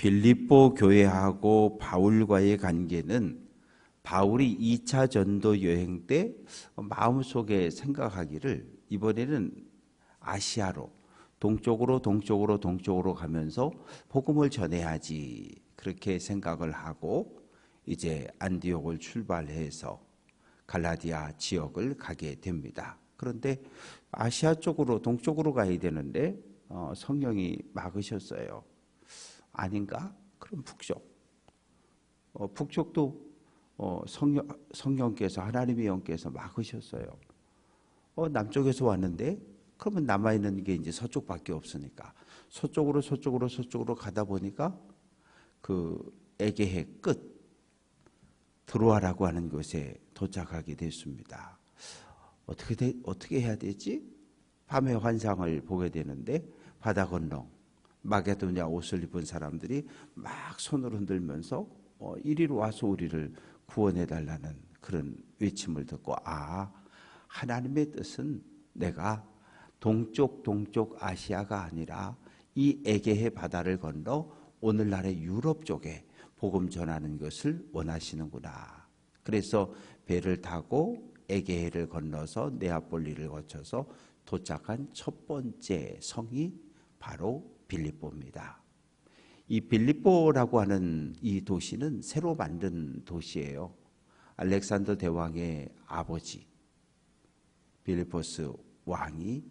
빌립보 교회하고 바울과의 관계는 바울이 2차 전도 여행 때 마음속에 생각하기를 이번에는 아시아로 동쪽으로 가면서 복음을 전해야지, 그렇게 생각을 하고 이제 안디옥을 출발해서 갈라디아 지역을 가게 됩니다. 그런데 아시아 쪽으로 동쪽으로 가야 되는데 성령이 막으셨어요. 아닌가? 그럼 북쪽. 북쪽도 성령께서, 하나님의 영께서 막으셨어요. 남쪽에서 왔는데 그러면 남아있는 게 이제 서쪽밖에 없으니까 서쪽으로 가다 보니까 그 에게해 끝 드로아라고 하는 곳에 도착하게 됐습니다. 어떻게 해야 되지? 밤에 환상을 보게 되는데 바다 건너 마게도냐 옷을 입은 사람들이 막 손을 흔들면서 이리로 와서 우리를 구원해 달라는 그런 외침을 듣고, 하나님의 뜻은 내가 동쪽 아시아가 아니라 이 에게해 바다를 건너 오늘날의 유럽 쪽에 복음 전하는 것을 원하시는구나. 그래서 배를 타고 에게해를 건너서 네아폴리를 거쳐서 도착한 첫 번째 성이 바로 빌립보입니다. 이 빌립보라고 하는 이 도시는 새로 만든 도시예요. 알렉산더 대왕의 아버지 빌리포스 왕이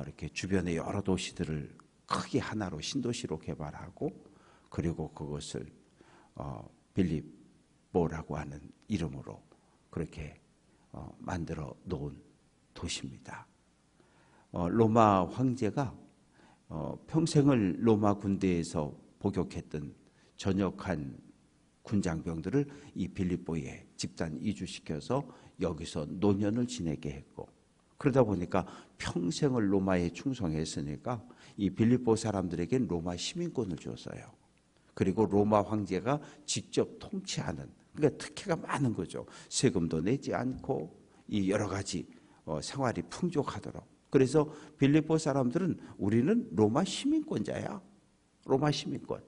이렇게 주변의 여러 도시들을 크게 하나로 신도시로 개발하고, 그리고 그것을 빌립보라고 하는 이름으로 그렇게 만들어 놓은 도시입니다. 로마 황제가 평생을 로마 군대에서 복역했던 전역한 군장병들을 이 빌립보에 집단 이주시켜서 여기서 노년을 지내게 했고, 그러다 보니까 평생을 로마에 충성했으니까 이 빌립보 사람들에겐 로마 시민권을 줬어요. 그리고 로마 황제가 직접 통치하는, 그러니까 특혜가 많은 거죠. 세금도 내지 않고 이 여러 가지 생활이 풍족하도록. 그래서 빌립보 사람들은 우리는 로마 시민권자야. 로마 시민권.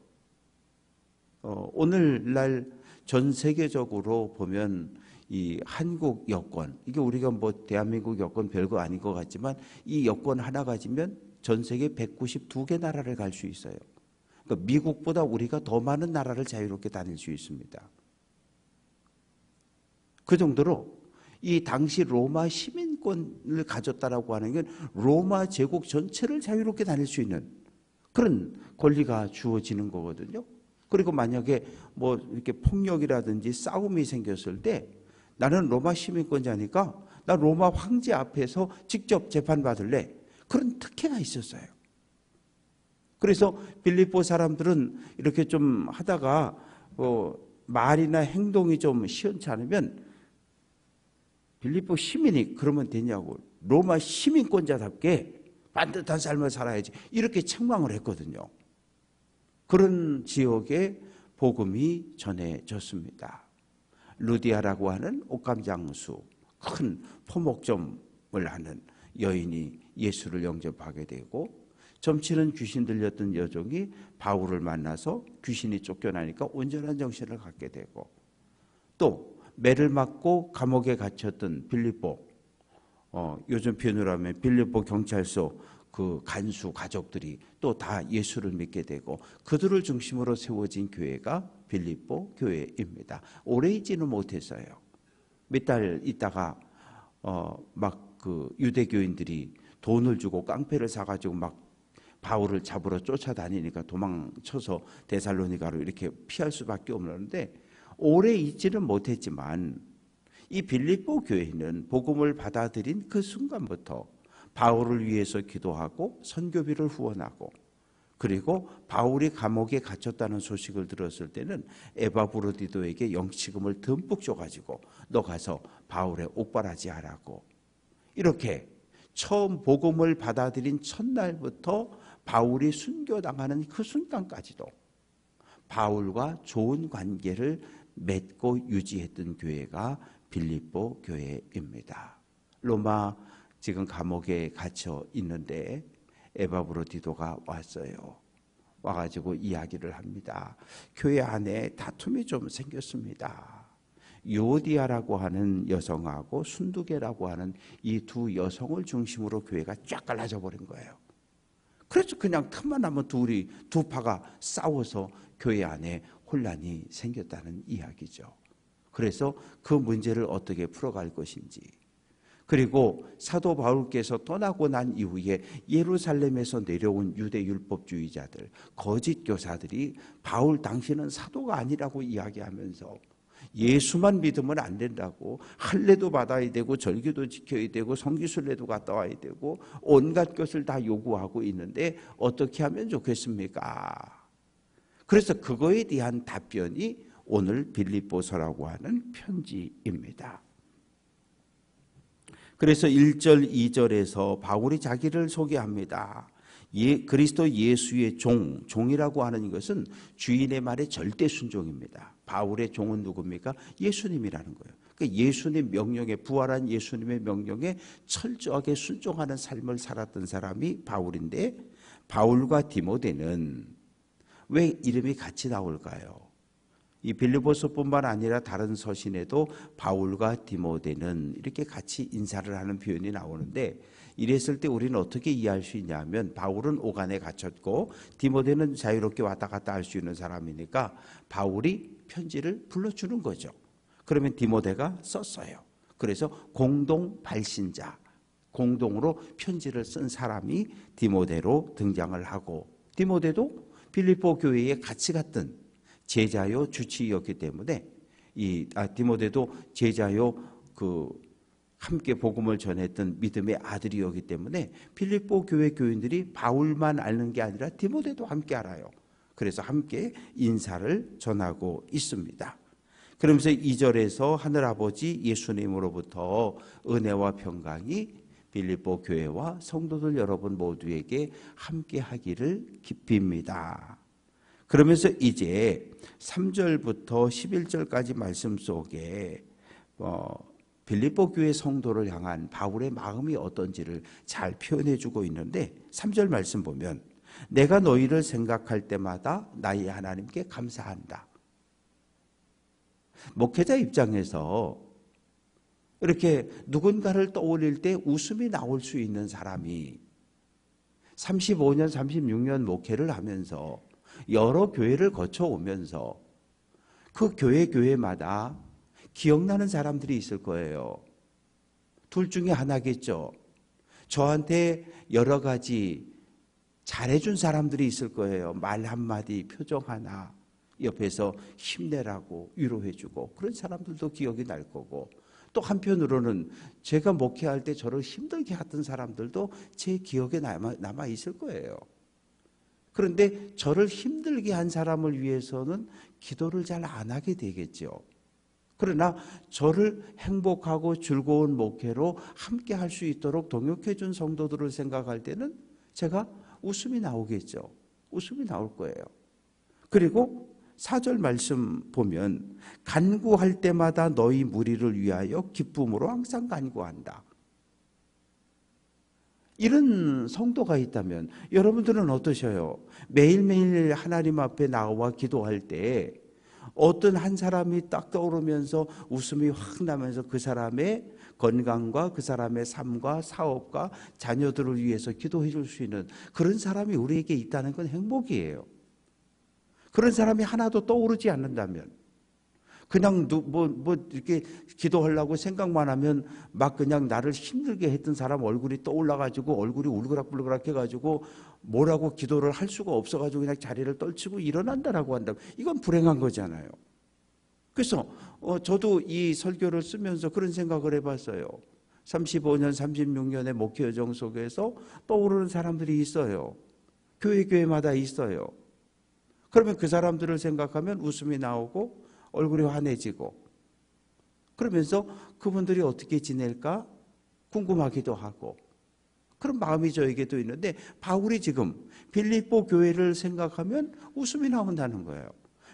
오늘날 전 세계적으로 보면 이 한국 여권, 이게 우리가 뭐 대한민국 여권 별거 아닌 것 같지만 이 여권 하나 가지면 전 세계 192개 나라를 갈 수 있어요. 그러니까 미국보다 우리가 더 많은 나라를 자유롭게 다닐 수 있습니다. 그 정도로 이 당시 로마 시민권을 가졌다라고 하는 건 로마 제국 전체를 자유롭게 다닐 수 있는 그런 권리가 주어지는 거거든요. 그리고 만약에 뭐 이렇게 폭력이라든지 싸움이 생겼을 때 나는 로마 시민권자니까 나 로마 황제 앞에서 직접 재판받을래. 그런 특혜가 있었어요. 그래서 빌립보 사람들은 이렇게 좀 하다가 말이나 행동이 좀 시원치 않으면 빌립보 시민이 그러면 되냐고, 로마 시민권자답게 반듯한 삶을 살아야지, 이렇게 책망을 했거든요. 그런 지역에 복음이 전해졌습니다. 루디아라고 하는 옷감장수, 큰 포목점을 하는 여인이 예수를 영접하게 되고, 점치는 귀신 들렸던 여종이 바울을 만나서 귀신이 쫓겨나니까 온전한 정신을 갖게 되고, 또 매를 맞고 감옥에 갇혔던 빌립보, 요즘 표현으로 하면 빌립보 경찰서 그 간수 가족들이 또 다 예수를 믿게 되고, 그들을 중심으로 세워진 교회가 빌립보 교회입니다. 오래 있지는 못했어요. 몇 달 있다가 막 그 유대교인들이 돈을 주고 깡패를 사가지고 막 바울을 잡으러 쫓아다니니까 도망쳐서 데살로니가로 이렇게 피할 수밖에 없는데, 오래 있지는 못했지만 이 빌립보 교회는 복음을 받아들인 그 순간부터 바울을 위해서 기도하고 선교비를 후원하고, 그리고 바울이 감옥에 갇혔다는 소식을 들었을 때는 에바브로디도에게 영치금을 듬뿍 줘가지고 너 가서 바울의 옥바라지 하라고, 이렇게 처음 복음을 받아들인 첫날부터 바울이 순교당하는 그 순간까지도 바울과 좋은 관계를 맺고 유지했던 교회가 빌립보 교회입니다. 로마 지금 감옥에 갇혀 있는데 에바브로디도가 왔어요. 와가지고 이야기를 합니다. 교회 안에 다툼이 좀 생겼습니다. 요디아라고 하는 여성하고 순두계라고 하는 이 두 여성을 중심으로 교회가 쫙 갈라져 버린 거예요. 그래서 그냥 틈만 나면 두 파가 싸워서 교회 안에 혼란이 생겼다는 이야기죠. 그래서 그 문제를 어떻게 풀어갈 것인지, 그리고 사도 바울께서 떠나고 난 이후에 예루살렘에서 내려온 유대 율법주의자들, 거짓 교사들이 바울 당신은 사도가 아니라고 이야기하면서 예수만 믿으면 안 된다고, 할례도 받아야 되고 절기도 지켜야 되고 성지순례도 갔다 와야 되고 온갖 것을 다 요구하고 있는데 어떻게 하면 좋겠습니까? 그래서 그거에 대한 답변이 오늘 빌립보서라고 하는 편지입니다. 그래서 1절, 2절에서 바울이 자기를 소개합니다. 그리스도 예수의 종이라고 하는 것은 주인의 말에 절대 순종입니다. 바울의 종은 누굽니까? 예수님이라는 거예요. 그러니까 예수님 명령에, 부활한 예수님의 명령에 철저하게 순종하는 삶을 살았던 사람이 바울인데, 바울과 디모데는 왜 이름이 같이 나올까요? 이 빌립보서뿐만 아니라 다른 서신에도 바울과 디모데는 이렇게 같이 인사를 하는 표현이 나오는데, 이랬을 때 우리는 어떻게 이해할 수 있냐면, 바울은 오간에 갇혔고 디모데는 자유롭게 왔다 갔다 할 수 있는 사람이니까 바울이 편지를 불러주는 거죠. 그러면 디모데가 썼어요. 그래서 공동 발신자, 공동으로 편지를 쓴 사람이 디모데로 등장을 하고, 디모데도 빌립보 교회에 같이 갔던 제자요 주치의였기 때문에 디모데도 제자요 함께 복음을 전했던 믿음의 아들이었기 때문에 빌립보 교회 교인들이 바울만 아는 게 아니라 디모데도 함께 알아요. 그래서 함께 인사를 전하고 있습니다. 그러면서 2절에서 하늘아버지 예수님으로부터 은혜와 평강이 빌립보 교회와 성도들 여러분 모두에게 함께 하기를 빕니다. 그러면서 이제 3절부터 11절까지 말씀 속에 빌립보 교회 성도를 향한 바울의 마음이 어떤지를 잘 표현해 주고 있는데, 3절 말씀 보면 내가 너희를 생각할 때마다 나의 하나님께 감사한다. 목회자 입장에서 이렇게 누군가를 떠올릴 때 웃음이 나올 수 있는 사람이 35년, 36년 목회를 하면서 여러 교회를 거쳐오면서 그 교회마다 기억나는 사람들이 있을 거예요. 둘 중에 하나겠죠. 저한테 여러 가지 잘해준 사람들이 있을 거예요. 말 한마디, 표정 하나, 옆에서 힘내라고 위로해주고, 그런 사람들도 기억이 날 거고, 또 한편으로는 제가 목회할 때 저를 힘들게 했던 사람들도 제 기억에 남아 있을 거예요. 그런데 저를 힘들게 한 사람을 위해서는 기도를 잘 안 하게 되겠죠. 그러나 저를 행복하고 즐거운 목회로 함께 할 수 있도록 동역해 준 성도들을 생각할 때는 제가 웃음이 나오겠죠. 웃음이 나올 거예요. 그리고 4절 말씀 보면 간구할 때마다 너희 무리를 위하여 기쁨으로 항상 간구한다. 이런 성도가 있다면 여러분들은 어떠셔요? 매일매일 하나님 앞에 나와 기도할 때 어떤 한 사람이 딱 떠오르면서 웃음이 확 나면서 그 사람의 건강과 그 사람의 삶과 사업과 자녀들을 위해서 기도해 줄 수 있는 그런 사람이 우리에게 있다는 건 행복이에요. 그런 사람이 하나도 떠오르지 않는다면, 그냥 이렇게 기도하려고 생각만 하면 막 그냥 나를 힘들게 했던 사람 얼굴이 떠올라가지고 얼굴이 울그락불그락 해가지고 뭐라고 기도를 할 수가 없어가지고 그냥 자리를 떨치고 일어난다라고 한다면 이건 불행한 거잖아요. 그래서 저도 이 설교를 쓰면서 그런 생각을 해봤어요. 35년, 36년의 목회 여정 속에서 떠오르는 사람들이 있어요. 교회마다 있어요. 그러면 그 사람들을 생각하면 웃음이 나오고 얼굴이 환해지고, 그러면서 그분들이 어떻게 지낼까 궁금하기도 하고, 그런 마음이 저에게도 있는데, 바울이 지금 빌립보 교회를 생각하면 웃음이 나온다는 거예요.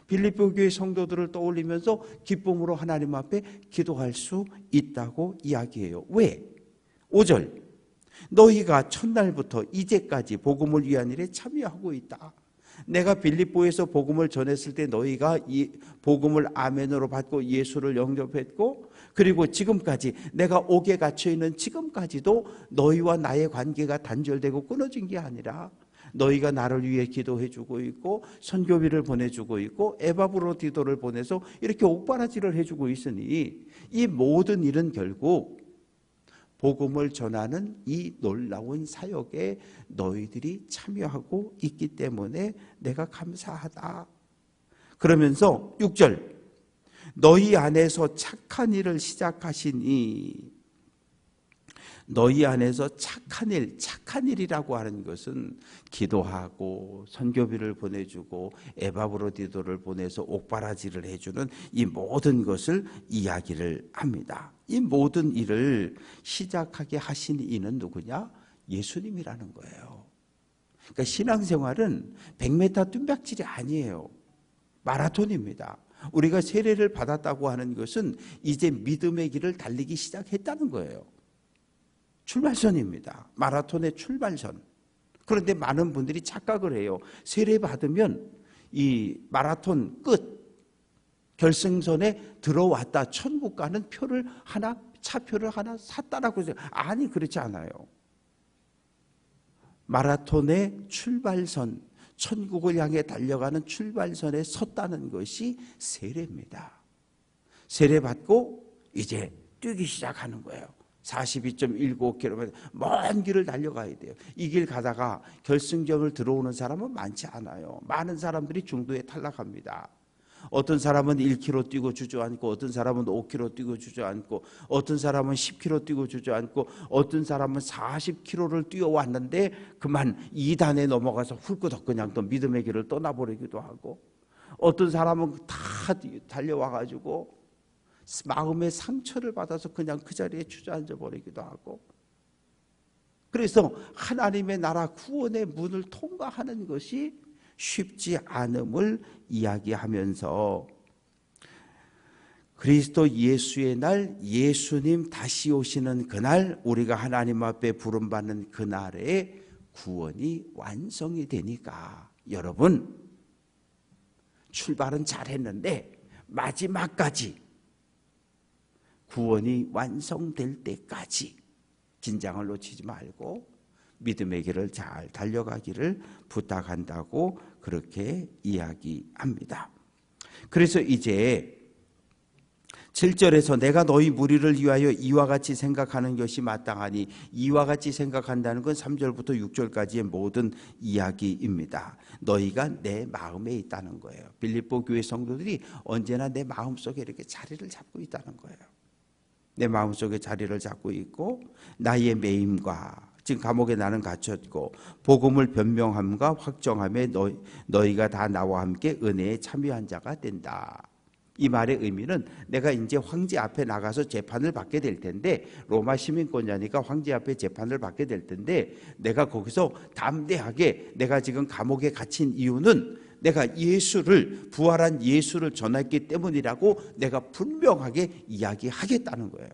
빌립보 교회 성도들을 떠올리면서 기쁨으로 하나님 앞에 기도할 수 있다고 이야기해요. 왜? 5절 너희가 첫날부터 이제까지 복음을 위한 일에 참여하고 있다. 내가 빌립보에서 복음을 전했을 때 너희가 이 복음을 아멘으로 받고 예수를 영접했고, 그리고 지금까지 내가 옥에 갇혀 있는 지금까지도 너희와 나의 관계가 단절되고 끊어진 게 아니라 너희가 나를 위해 기도해 주고 있고 선교비를 보내주고 있고 에바브로디도를 보내서 이렇게 옥바라지를 해주고 있으니 이 모든 일은 결국 복음을 전하는 이 놀라운 사역에 너희들이 참여하고 있기 때문에 내가 감사하다. 그러면서 6절, 너희 안에서 착한 일을 시작하시니, 너희 안에서 착한 일이라고 하는 것은 기도하고 선교비를 보내주고 에바브로디도를 보내서 옥바라지를 해주는 이 모든 것을 이야기를 합니다. 이 모든 일을 시작하게 하신 이는 누구냐? 예수님이라는 거예요. 그러니까 신앙생활은 100m 뚠박질이 아니에요. 마라톤입니다. 우리가 세례를 받았다고 하는 것은 이제 믿음의 길을 달리기 시작했다는 거예요. 출발선입니다. 마라톤의 출발선. 그런데 많은 분들이 착각을 해요. 세례 받으면 이 마라톤 끝 결승선에 들어왔다, 천국 가는 차표를 하나 샀다라고 해서, 아니 그렇지 않아요. 마라톤의 출발선, 천국을 향해 달려가는 출발선에 섰다는 것이 세례입니다. 세례 받고 이제 뛰기 시작하는 거예요. 42.195km 먼 길을 달려가야 돼요. 이 길 가다가 결승점을 들어오는 사람은 많지 않아요. 많은 사람들이 중도에 탈락합니다. 어떤 사람은 1km 뛰고 주저앉고, 어떤 사람은 5km 뛰고 주저앉고, 어떤 사람은 10km 뛰고 주저앉고, 어떤 사람은 40km를 뛰어왔는데 그만 2단에 넘어가서 훌끄덕 그냥 또 믿음의 길을 떠나버리기도 하고, 어떤 사람은 다 달려와가지고 마음의 상처를 받아서 그냥 그 자리에 주저앉아 버리기도 하고. 그래서 하나님의 나라 구원의 문을 통과하는 것이 쉽지 않음을 이야기하면서, 그리스도 예수의 날, 예수님 다시 오시는 그날, 우리가 하나님 앞에 부름받는 그날에 구원이 완성이 되니까, 여러분 출발은 잘했는데 마지막까지 구원이 완성될 때까지 긴장을 놓치지 말고 믿음의 길을 잘 달려가기를 부탁한다고 그렇게 이야기합니다. 그래서 이제 7절에서 내가 너희 무리를 위하여 이와 같이 생각하는 것이 마땅하니, 이와 같이 생각한다는 건 3절부터 6절까지의 모든 이야기입니다. 너희가 내 마음에 있다는 거예요. 빌립보 교회 성도들이 언제나 내 마음속에 이렇게 자리를 잡고 있다는 거예요. 내 마음속에 자리를 잡고 있고, 나의 매임과, 지금 감옥에 나는 갇혔고, 복음을 변명함과 확정함에 너희가 다 나와 함께 은혜에 참여한 자가 된다. 이 말의 의미는 내가 이제 황제 앞에 나가서 재판을 받게 될 텐데, 로마 시민권자니까 황제 앞에 재판을 받게 될 텐데, 내가 거기서 담대하게 내가 지금 감옥에 갇힌 이유는 내가 예수를, 부활한 예수를 전했기 때문이라고 내가 분명하게 이야기하겠다는 거예요.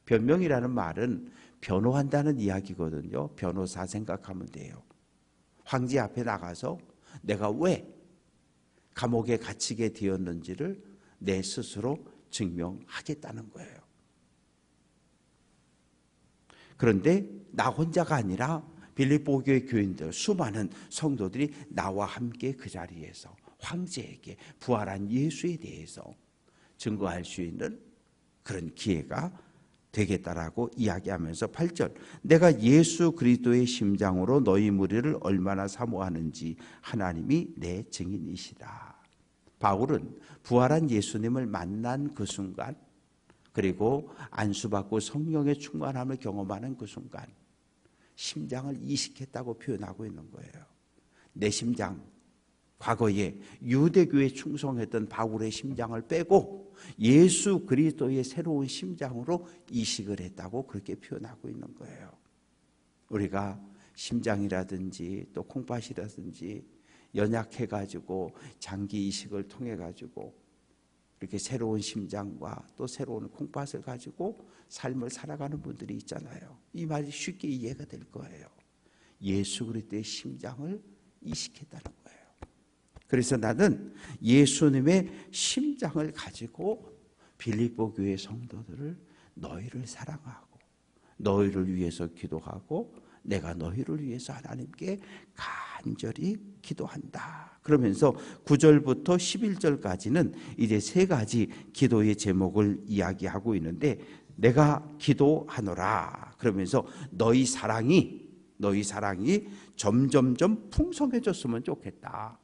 변명이라는 말은 변호한다는 이야기거든요. 변호사 생각하면 돼요. 황제 앞에 나가서 내가 왜 감옥에 갇히게 되었는지를 내 스스로 증명하겠다는 거예요. 그런데 나 혼자가 아니라 빌립보 교회 교인들, 수많은 성도들이 나와 함께 그 자리에서 황제에게, 부활한 예수에 대해서 증거할 수 있는 그런 기회가 되겠다라고 이야기하면서 8절, 내가 예수 그리스도의 심장으로 너희 무리를 얼마나 사모하는지 하나님이 내 증인이시다. 바울은 부활한 예수님을 만난 그 순간, 그리고 안수받고 성령의 충만함을 경험하는 그 순간 심장을 이식했다고 표현하고 있는 거예요. 내 심장, 과거에 유대교에 충성했던 바울의 심장을 빼고 예수 그리스도의 새로운 심장으로 이식을 했다고 그렇게 표현하고 있는 거예요. 우리가 심장이라든지 또 콩팥이라든지 연약해가지고 장기 이식을 통해가지고 이렇게 새로운 심장과 또 새로운 콩팥을 가지고 삶을 살아가는 분들이 있잖아요. 이 말이 쉽게 이해가 될 거예요. 예수 그리스도의 심장을 이식했다는 거예요. 그래서 나는 예수님의 심장을 가지고 빌립보 교회 성도들을 너희를 사랑하고 너희를 위해서 기도하고 내가 너희를 위해서 하나님께 간절히 기도한다. 그러면서 9절부터 11절까지는 이제 세 가지 기도의 제목을 이야기하고 있는데 내가 기도하노라. 그러면서 너희 사랑이 점점점 풍성해졌으면 좋겠다.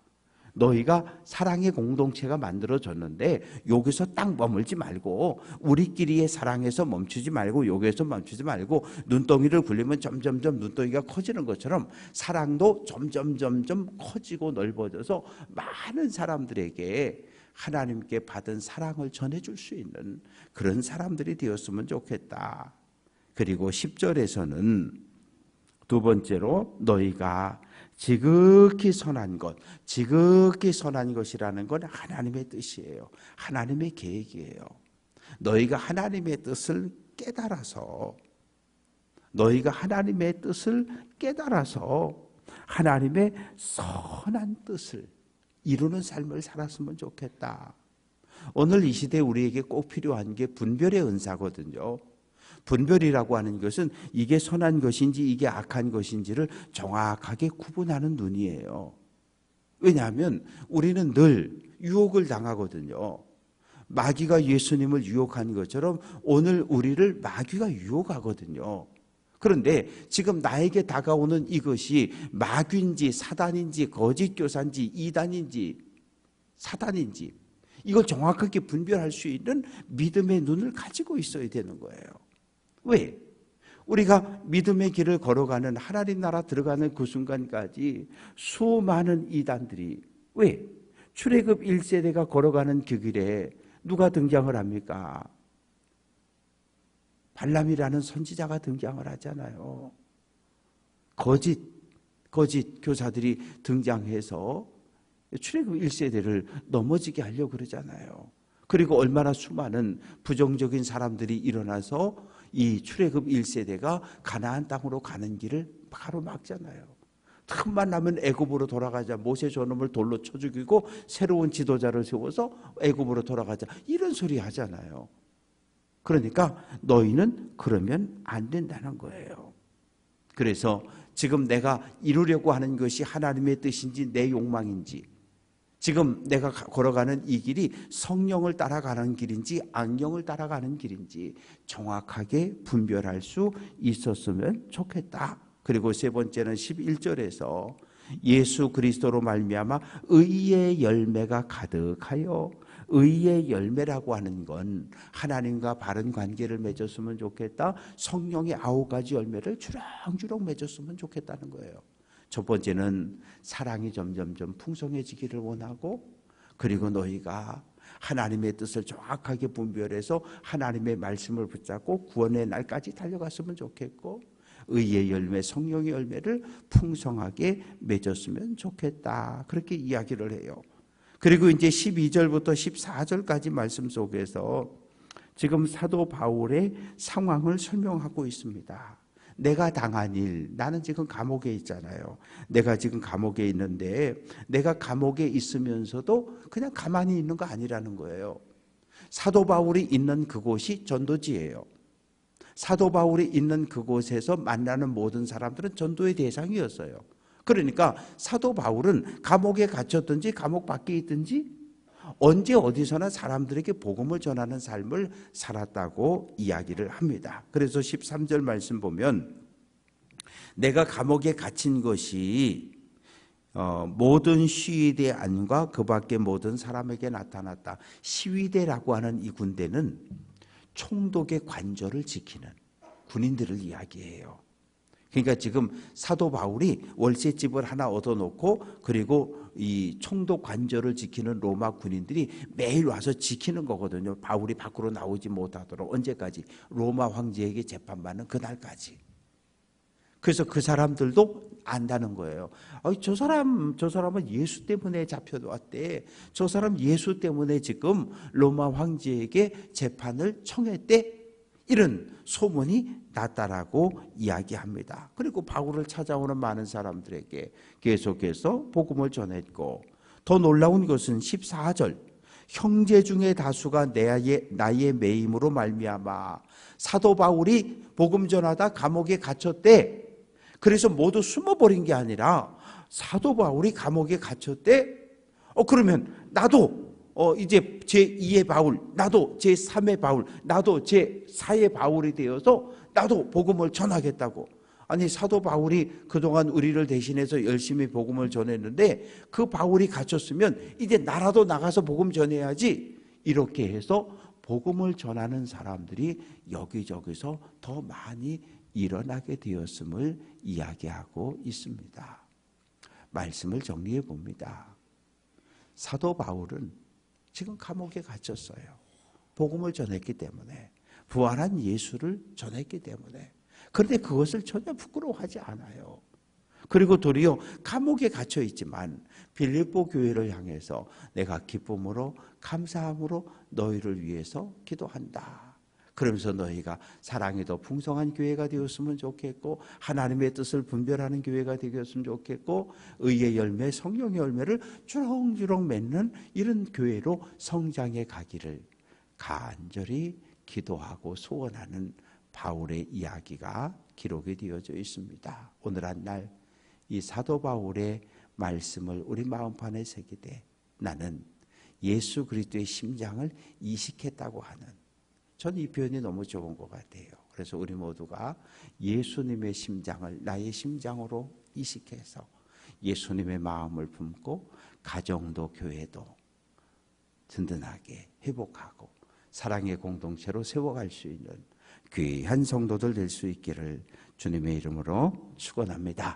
너희가 사랑의 공동체가 만들어졌는데 여기서 딱 머물지 말고 우리끼리의 사랑에서 멈추지 말고 여기에서 멈추지 말고 눈덩이를 굴리면 점점점 눈덩이가 커지는 것처럼 사랑도 점점점점 커지고 넓어져서 많은 사람들에게 하나님께 받은 사랑을 전해줄 수 있는 그런 사람들이 되었으면 좋겠다. 그리고 10절에서는 두 번째로 너희가 지극히 선한 것이라는 건 하나님의 뜻이에요. 하나님의 계획이에요. 너희가 하나님의 뜻을 깨달아서 하나님의 선한 뜻을 이루는 삶을 살았으면 좋겠다. 오늘 이 시대에 우리에게 꼭 필요한 게 분별의 은사거든요. 분별이라고 하는 것은 이게 선한 것인지 이게 악한 것인지를 정확하게 구분하는 눈이에요. 왜냐하면 우리는 늘 유혹을 당하거든요. 마귀가 예수님을 유혹한 것처럼 오늘 우리를 마귀가 유혹하거든요. 그런데 지금 나에게 다가오는 이것이 마귀인지 사단인지 거짓 교사인지 이단인지 사단인지 이걸 정확하게 분별할 수 있는 믿음의 눈을 가지고 있어야 되는 거예요. 왜? 우리가 믿음의 길을 걸어가는 하나님 나라 들어가는 그 순간까지 수많은 이단들이 왜? 출애굽 1세대가 걸어가는 그 길에 누가 등장을 합니까? 발람이라는 선지자가 등장을 하잖아요. 거짓 교사들이 등장해서 출애굽 1세대를 넘어지게 하려고 그러잖아요. 그리고 얼마나 수많은 부정적인 사람들이 일어나서 이 출애굽 1세대가 가나안 땅으로 가는 길을 바로 막잖아요. 틈만 나면 애굽으로 돌아가자. 모세 저놈을 돌로 쳐 죽이고 새로운 지도자를 세워서 애굽으로 돌아가자. 이런 소리 하잖아요. 그러니까 너희는 그러면 안 된다는 거예요. 그래서 지금 내가 이루려고 하는 것이 하나님의 뜻인지 내 욕망인지 지금 내가 걸어가는 이 길이 성령을 따라가는 길인지 악령을 따라가는 길인지 정확하게 분별할 수 있었으면 좋겠다. 그리고 세 번째는 11절에서 예수 그리스도로 말미암아 의의 열매가 가득하여 의의 열매라고 하는 건 하나님과 바른 관계를 맺었으면 좋겠다. 성령의 9가지 열매를 주렁주렁 맺었으면 좋겠다는 거예요. 첫 번째는 사랑이 점점점 풍성해지기를 원하고 그리고 너희가 하나님의 뜻을 정확하게 분별해서 하나님의 말씀을 붙잡고 구원의 날까지 달려갔으면 좋겠고 의의 열매, 성령의 열매를 풍성하게 맺었으면 좋겠다. 그렇게 이야기를 해요. 그리고 이제 12절부터 14절까지 말씀 속에서 지금 사도 바울의 상황을 설명하고 있습니다. 내가 당한 일, 나는 지금 감옥에 있잖아요. 내가 지금 감옥에 있는데 내가 감옥에 있으면서도 그냥 가만히 있는 거 아니라는 거예요. 사도 바울이 있는 그곳이 전도지예요. 사도 바울이 있는 그곳에서 만나는 모든 사람들은 전도의 대상이었어요. 그러니까 사도 바울은 감옥에 갇혔든지 감옥 밖에 있든지 언제 어디서나 사람들에게 복음을 전하는 삶을 살았다고 이야기를 합니다. 그래서 13절 말씀 보면 내가 감옥에 갇힌 것이 모든 시위대 안과 그 밖의 모든 사람에게 나타났다. 시위대라고 하는 이 군대는 총독의 관절을 지키는 군인들을 이야기해요. 그러니까 지금 사도 바울이 월세집을 하나 얻어놓고 그리고 이 총독 관절을 지키는 로마 군인들이 매일 와서 지키는 거거든요. 바울이 밖으로 나오지 못하도록 언제까지? 로마 황제에게 재판받는 그날까지. 그래서 그 사람들도 안다는 거예요. 저 사람은 예수 때문에 잡혀왔대. 저 사람 예수 때문에 지금 로마 황제에게 재판을 청했대. 이런 소문이 났다라고 이야기합니다. 그리고 바울을 찾아오는 많은 사람들에게 계속해서 복음을 전했고 더 놀라운 것은 14절. 형제 중에 다수가 나의 매임으로 말미암아. 사도 바울이 복음 전하다 감옥에 갇혔대. 그래서 모두 숨어버린 게 아니라 사도 바울이 감옥에 갇혔대. 그러면 나도 이제 제2의 바울, 나도 제3의 바울, 나도 제4의 바울이 되어서 나도 복음을 전하겠다고. 아니, 사도 바울이 그동안 우리를 대신해서 열심히 복음을 전했는데 그 바울이 갇혔으면 이제 나라도 나가서 복음 전해야지. 이렇게 해서 복음을 전하는 사람들이 여기저기서 더 많이 일어나게 되었음을 이야기하고 있습니다. 말씀을 정리해 봅니다. 사도 바울은 지금 감옥에 갇혔어요. 복음을 전했기 때문에, 부활한 예수를 전했기 때문에. 그런데 그것을 전혀 부끄러워하지 않아요. 그리고 도리어 감옥에 갇혀 있지만 빌립보 교회를 향해서 내가 기쁨으로 감사함으로 너희를 위해서 기도한다. 그러면서 너희가 사랑이 더 풍성한 교회가 되었으면 좋겠고, 하나님의 뜻을 분별하는 교회가 되었으면 좋겠고, 의의 열매, 성령의 열매를 주렁주렁 맺는 이런 교회로 성장해 가기를 간절히 기도하고 소원하는 바울의 이야기가 기록이 되어져 있습니다. 오늘 한 날 이 사도 바울의 말씀을 우리 마음판에 새기되 나는 예수 그리스도의 심장을 이식했다고 하는, 전 이 표현이 너무 좋은 것 같아요. 그래서 우리 모두가 예수님의 심장을 나의 심장으로 이식해서 예수님의 마음을 품고 가정도 교회도 든든하게 회복하고 사랑의 공동체로 세워갈 수 있는 귀한 성도들 될 수 있기를 주님의 이름으로 축원합니다.